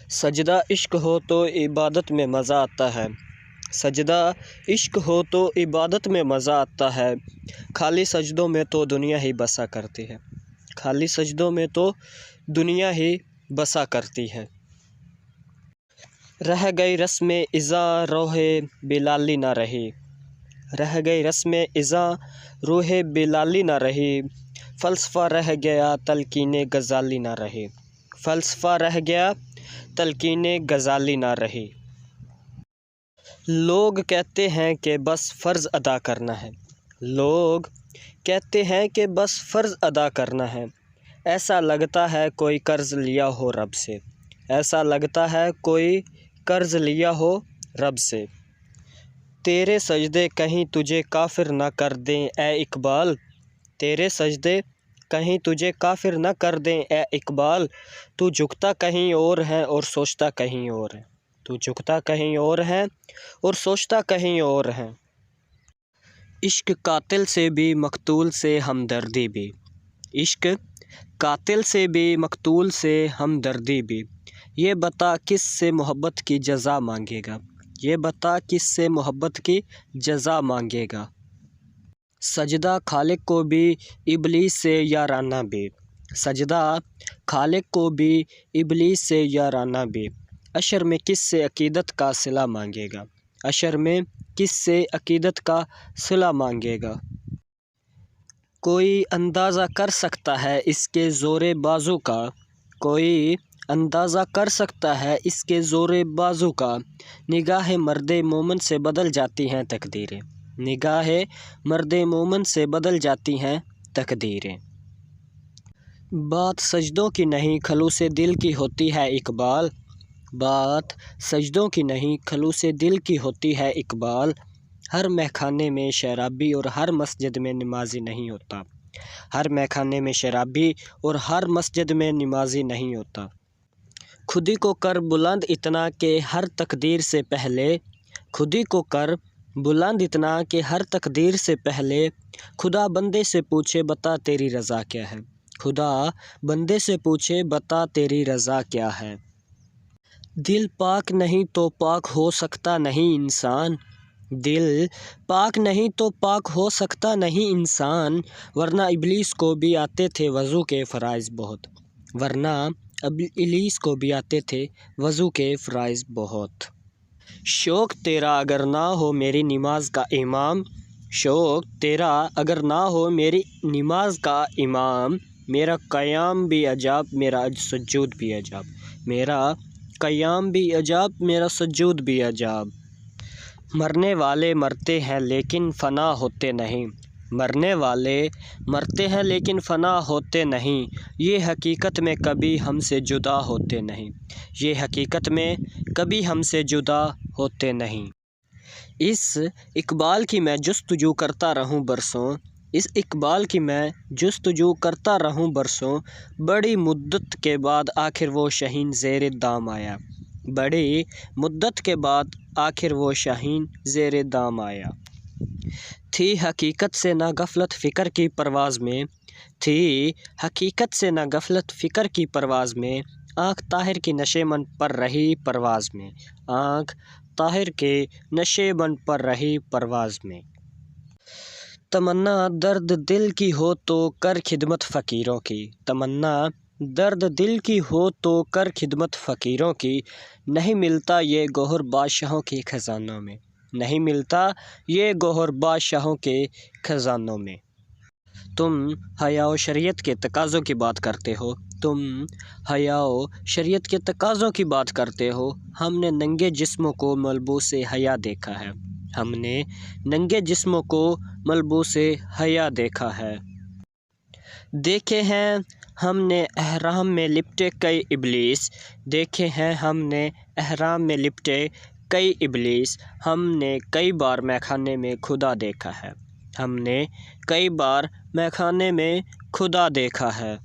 سجدہ عشق ہو تو عبادت میں مزہ آتا ہے، سجدہ عشق ہو تو عبادت میں مزہ آتا ہے، خالی سجدوں میں تو دنیا ہی بسا کرتی ہے، خالی سجدوں میں تو دنیا ہی بسا کرتی ہے۔ رہ گئی رسم اذاں روح بلالی نہ رہی، رہ گئی رسم اذاں روح بلالی نہ رہی، فلسفہ رہ گیا تلقین غزالی نہ رہی، فلسفہ رہ گیا تلقین غزالی نہ رہی۔ لوگ کہتے ہیں کہ بس فرض ادا کرنا ہے، لوگ کہتے ہیں کہ بس فرض ادا کرنا ہے، ایسا لگتا ہے کوئی قرض لیا ہو رب سے، ایسا لگتا ہے کوئی قرض لیا ہو رب سے۔ تیرے سجدے کہیں تجھے کافر نہ کر دیں اے اقبال، تیرے سجدے کہیں تجھے کافر نہ کر دیں اے اقبال، تو جھکتا کہیں اور ہے اور سوچتا کہیں اور ہے، تو جھکتا کہیں اور ہے اور سوچتا کہیں اور ہے۔ عشق قاتل سے بھی مقتول سے ہمدردی بھی، عشق قاتل سے بھی مقتول سے ہمدردی بھی، یہ بتا کس سے محبت کی جزا مانگے گا، یہ بتا کس سے محبت کی جزا مانگے گا۔ سجدہ خالق کو بھی ابلیس سے یارانہ بھی، سجدہ خالق کو بھی ابلیس سے یارانہ بھی، حشر میں کس سے عقیدت کا صلہ مانگے گا، حشر میں کس سے عقیدت کا صلہ مانگے گا۔ کوئی اندازہ کر سکتا ہے اس کے زور بازو کا، کوئی اندازہ کر سکتا ہے اس کے زور بازو کا، نگاہ مرد مومن سے بدل جاتی ہیں تقدیریں، نگاہ مرد مومن سے بدل جاتی ہیں تقدیریں۔ بات سجدوں کی نہیں خلوص دل کی ہوتی ہے اقبال، بات سجدوں کی نہیں خلوص دل کی ہوتی ہے اقبال، ہر میخانے میں شرابی اور ہر مسجد میں نمازی نہیں ہوتا، ہر میخانے میں شرابی اور ہر مسجد میں نمازی نہیں ہوتا۔ خودی کو کر بلند اتنا کہ ہر تقدیر سے پہلے، خودی کو کر بلند اتنا کہ ہر تقدیر سے پہلے، خدا بندے سے پوچھے بتا تیری رضا کیا ہے، خدا بندے سے پوچھے بتا تیری رضا کیا ہے۔ دل پاک نہیں تو پاک ہو سکتا نہیں انسان، دل پاک نہیں تو پاک ہو سکتا نہیں انسان، ورنہ ابلیس کو بھی آتے تھے وضو کے فرائض بہت، ورنہ ابلیس کو بھی آتے تھے وضو کے فرائض بہت۔ شوق تیرا اگر نہ ہو میری نماز کا امام، شوق تیرا اگر نہ ہو میری نماز کا امام، میرا قیام بھی عجاب میرا سجود بھی عجاب، میرا قیام بھی عجاب میرا سجود بھی عجاب۔ مرنے والے مرتے ہیں لیکن فنا ہوتے نہیں، مرنے والے مرتے ہیں لیکن فنا ہوتے نہیں، یہ حقیقت میں کبھی ہم سے جدا ہوتے نہیں، یہ حقیقت میں کبھی ہم سے جدا ہوتے نہیں۔ اس اقبال کی میں جستجو کرتا رہوں برسوں، اس اقبال کی میں جستجو کرتا رہوں برسوں، بڑی مدت کے بعد آخر وہ شاہین زیر دام آیا، بڑی مدت کے بعد آخر وہ شاہین زیر دام آیا۔ تھی حقیقت سے نہ غفلت فکر کی پرواز میں، تھی حقیقت سے نہ غفلت فکر کی پرواز میں، آنکھ طاہر کی نشیمن پر رہی پرواز میں، آنکھ طاہر کے نشیمن پر رہی پرواز میں۔ تمنا درد دل کی ہو تو کر خدمت فقیروں کی، تمنا درد دل کی ہو تو کر خدمت فقیروں کی، نہیں ملتا یہ گوہر بادشاہوں کے خزانوں میں، نہیں ملتا یہ گوہر بادشاہوں کے خزانوں میں۔ تم حیا و شریعت کے تقاضوں کی بات کرتے ہو، تم حیا و شریعت کے تقاضوں کی بات کرتے ہو، ہم نے ننگے جسموں کو ملبوس حیا دیکھا ہے، ہم نے ننگے جسموں کو ملبوس حیا دیکھا ہے۔ دیکھے ہیں ہم نے احرام میں لپٹے کئی ابلیس، دیکھے ہیں ہم نے احرام میں لپٹے کئی ابلیس، ہم نے کئی بار میخانے میں خدا دیکھا ہے، ہم نے کئی بار میخانے میں خدا دیکھا ہے۔